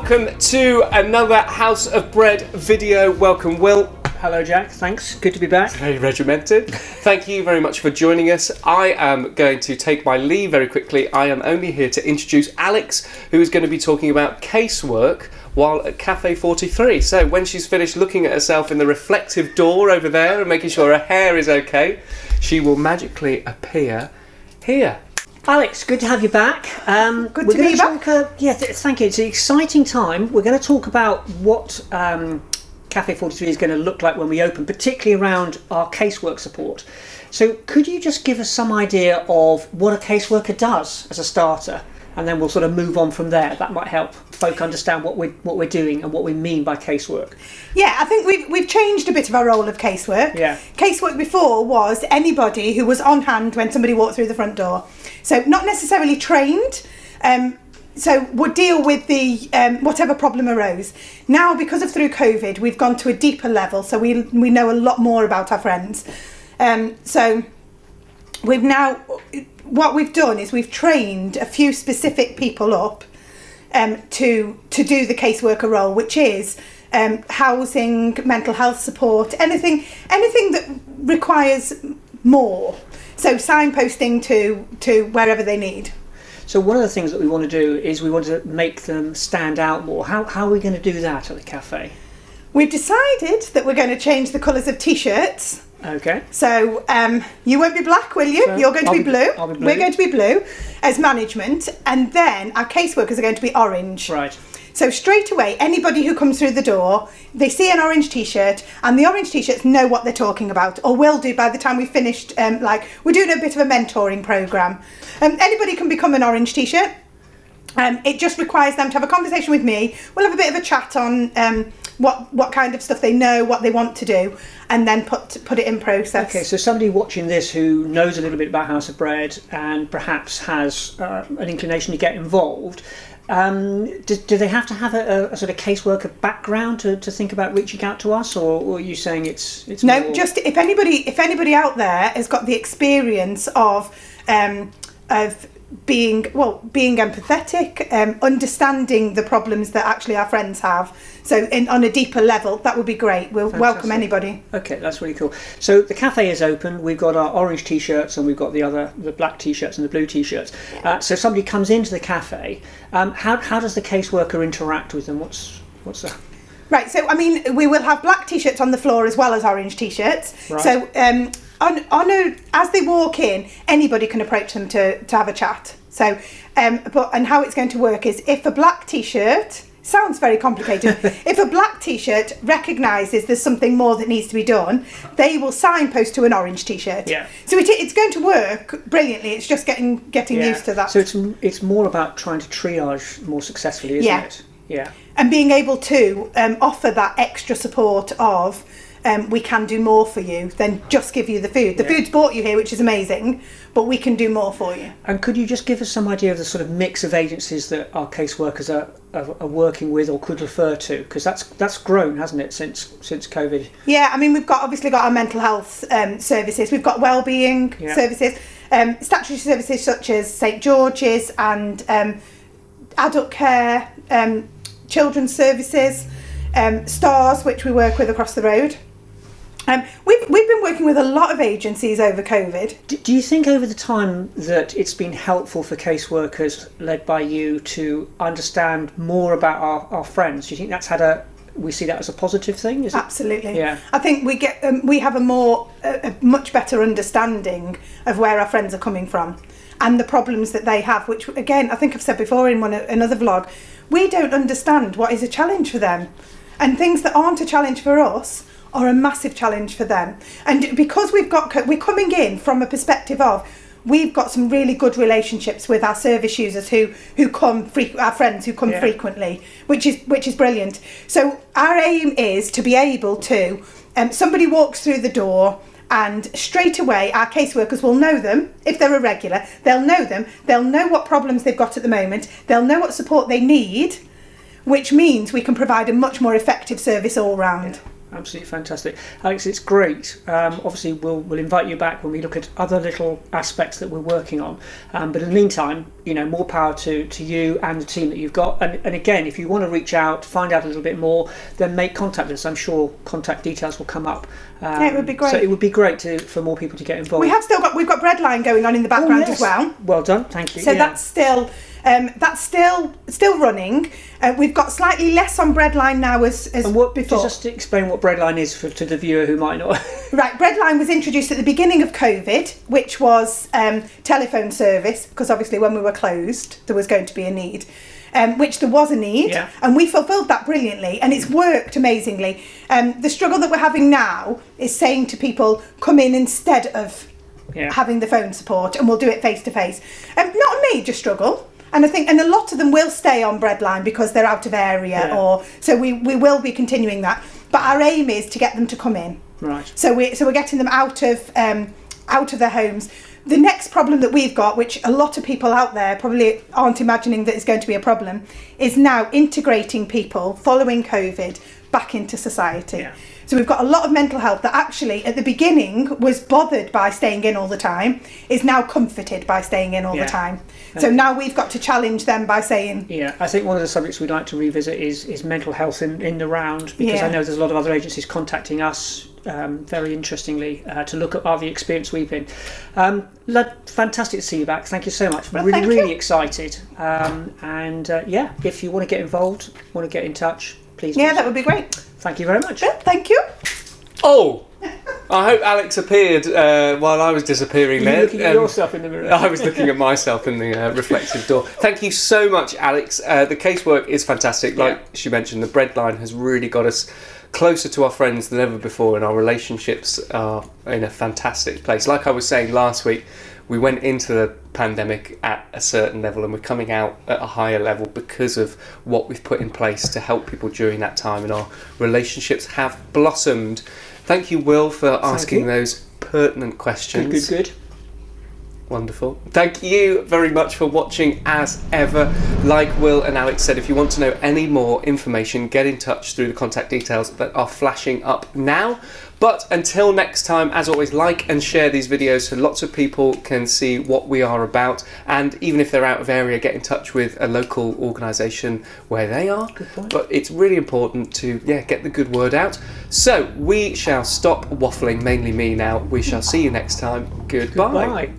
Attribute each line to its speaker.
Speaker 1: welcome to another House of Bread video. Welcome, Will.
Speaker 2: Hello, Jack. Thanks. Good to be back.
Speaker 1: Very regimented. Thank you very much for joining us. I am going to take my leave very quickly. I am only here to introduce Alex, who is going to be talking about casework while at Cafe 43. So when she's finished looking at herself in the reflective door over there and making sure her hair is okay, she will magically appear here.
Speaker 2: Alex, good to have you back.
Speaker 3: Good to be back.
Speaker 2: Thank you. It's an exciting time. We're going to talk about what Cafe 43 is going to look like when we open, particularly around our casework support. So could you just give us some idea of what a caseworker does as a starter? And then we'll sort of move on from there. That might help folk understand what we're doing and what we mean by casework.
Speaker 3: Yeah, I think we've changed a bit of our role of casework.
Speaker 2: Yeah.
Speaker 3: Casework before was anybody who was on hand when somebody walked through the front door. So not necessarily trained, so would deal with the whatever problem arose. Now, because of through COVID, we've gone to a deeper level, so we know a lot more about our friends. So we've now... What we've done is we've trained a few specific people up to do the caseworker role, which is housing, mental health support, anything that requires more. So signposting to wherever they need.
Speaker 2: So one of the things that we want to do is we want to make them stand out more. How are we going to do that at the cafe?
Speaker 3: We've decided that we're going to change the colours of T-shirts.
Speaker 2: Okay.
Speaker 3: So you won't be black, will you?
Speaker 2: So
Speaker 3: You're going to be blue.
Speaker 2: I'll be blue.
Speaker 3: We're going to be blue as management, and then our caseworkers are going to be orange.
Speaker 2: Right.
Speaker 3: So straight away, anybody who comes through the door, they see an orange T-shirt, and the orange T-shirts know what they're talking about, or will do by the time we've finished. We're doing a bit of a mentoring programme. Anybody can become an orange T-shirt. It just requires them to have a conversation with me. We'll have a bit of a chat on what kind of stuff they know, what they want to do, and then put it in process.
Speaker 2: Okay, so somebody watching this who knows a little bit about House of Bread and perhaps has an inclination to get involved, do they have to have a sort of caseworker background to think about reaching out to us, or are you saying it's
Speaker 3: no?
Speaker 2: More...
Speaker 3: Just if anybody out there has got the experience of being empathetic, understanding the problems that actually our friends have, so on a deeper level, that would be great. We'll welcome anybody.
Speaker 2: Okay, that's really cool. So the cafe is open. We've got our orange T-shirts and we've got the black T-shirts and the blue T-shirts. So somebody comes into the cafe. How does the caseworker interact with them? What's that?
Speaker 3: Right. So we will have black T-shirts on the floor as well as orange T-shirts.
Speaker 2: Right.
Speaker 3: So as they walk in, anybody can approach them to have a chat. So, and how it's going to work is if a black T-shirt, sounds very complicated, if a black T-shirt recognises there's something more that needs to be done, they will signpost to an orange T-shirt.
Speaker 2: Yeah.
Speaker 3: So it's going to work brilliantly. It's just getting used to that.
Speaker 2: So it's more about trying to triage more successfully, isn't it? Yeah.
Speaker 3: And being able to offer that extra support of we can do more for you than just give you the food. The food's brought you here, which is amazing, but we can do more for you.
Speaker 2: And could you just give us some idea of the sort of mix of agencies that our caseworkers are working with or could refer to? Because that's grown, hasn't it, since COVID?
Speaker 3: Yeah, we've obviously got our mental health services. We've got wellbeing services, statutory services such as St George's and adult care, children's services, STARS, which we work with across the road. We've been working with a lot of agencies over COVID.
Speaker 2: Do you think over the time that it's been helpful for caseworkers led by you to understand more about our friends? Do you think we see that as a positive thing? Is
Speaker 3: Absolutely.
Speaker 2: It? Yeah.
Speaker 3: I think we have a much better understanding of where our friends are coming from and the problems that they have, which again, I think I've said before in another vlog, we don't understand what is a challenge for them, and things that aren't a challenge for us are a massive challenge for them. And because we're coming in from a perspective of we've got some really good relationships with our service users who come our friends who come frequently, which is brilliant. So our aim is to be able to somebody walks through the door and straight away our caseworkers will know them. If they're a regular, they'll know them, they'll know what problems they've got at the moment, they'll know what support they need, which means we can provide a much more effective service all round.
Speaker 2: Absolutely fantastic. Alex, it's great. Obviously, we'll invite you back when we look at other little aspects that we're working on. But in the meantime, more power to you and the team that you've got. And again, if you want to reach out, find out a little bit more, then make contact with us. I'm sure contact details will come up.
Speaker 3: Yeah, it would be great.
Speaker 2: So it would be great for more people to get involved.
Speaker 3: We've got Breadline going on in the background as well.
Speaker 2: Well done, thank you.
Speaker 3: So that's still running. We've got slightly less on Breadline now as before.
Speaker 2: Just to explain what Breadline is to the viewer who might not.
Speaker 3: Right, Breadline was introduced at the beginning of COVID, which was telephone service, because obviously when we were closed, there was going to be a need. Which there was a need, and we fulfilled that brilliantly, and it's worked amazingly. The struggle that we're having now is saying to people, come in instead of having the phone support, and we'll do it face to face. Not a major struggle, and I think, and a lot of them will stay on Breadline because they're out of area, or so we will be continuing that. But our aim is to get them to come in.
Speaker 2: Right.
Speaker 3: So we're getting them out of their homes. The next problem that we've got, which a lot of people out there probably aren't imagining that is going to be a problem, is now integrating people following COVID back into society.
Speaker 2: Yeah.
Speaker 3: So we've got a lot of mental health that actually at the beginning was bothered by staying in all the time, is now comforted by staying in all the time. So now we've got to challenge them by saying...
Speaker 2: Yeah, I think one of the subjects we'd like to revisit is mental health in the round, because I know there's a lot of other agencies contacting us very interestingly to look at the experience we've been. Fantastic to see you back. Thank you so much. We're really excited. If you want to get involved, want to get in touch, please.
Speaker 3: Yeah, that would be great.
Speaker 2: Thank you very much.
Speaker 3: Yeah, thank you.
Speaker 1: Oh, I hope Alex appeared while I was disappearing there.
Speaker 2: You looking at yourself in the mirror?
Speaker 1: I was looking at myself in the reflective door. Thank you so much, Alex. The casework is fantastic. Like she mentioned, the Breadline has really got us closer to our friends than ever before, and our relationships are in a fantastic place. Like I was saying last week, we went into the pandemic at a certain level, and we're coming out at a higher level because of what we've put in place to help people during that time, and our relationships have blossomed. Thank you, Will, for asking those pertinent questions.
Speaker 2: Good.
Speaker 1: Wonderful. Thank you very much for watching as ever. Like Will and Alex said, if you want to know any more information, get in touch through the contact details that are flashing up now. But until next time, as always, like and share these videos so lots of people can see what we are about. And even if they're out of area, get in touch with a local organisation where they are.
Speaker 2: Good point.
Speaker 1: But it's really important to get the good word out. So we shall stop waffling, mainly me now. We shall see you next time. Goodbye.
Speaker 2: Goodbye.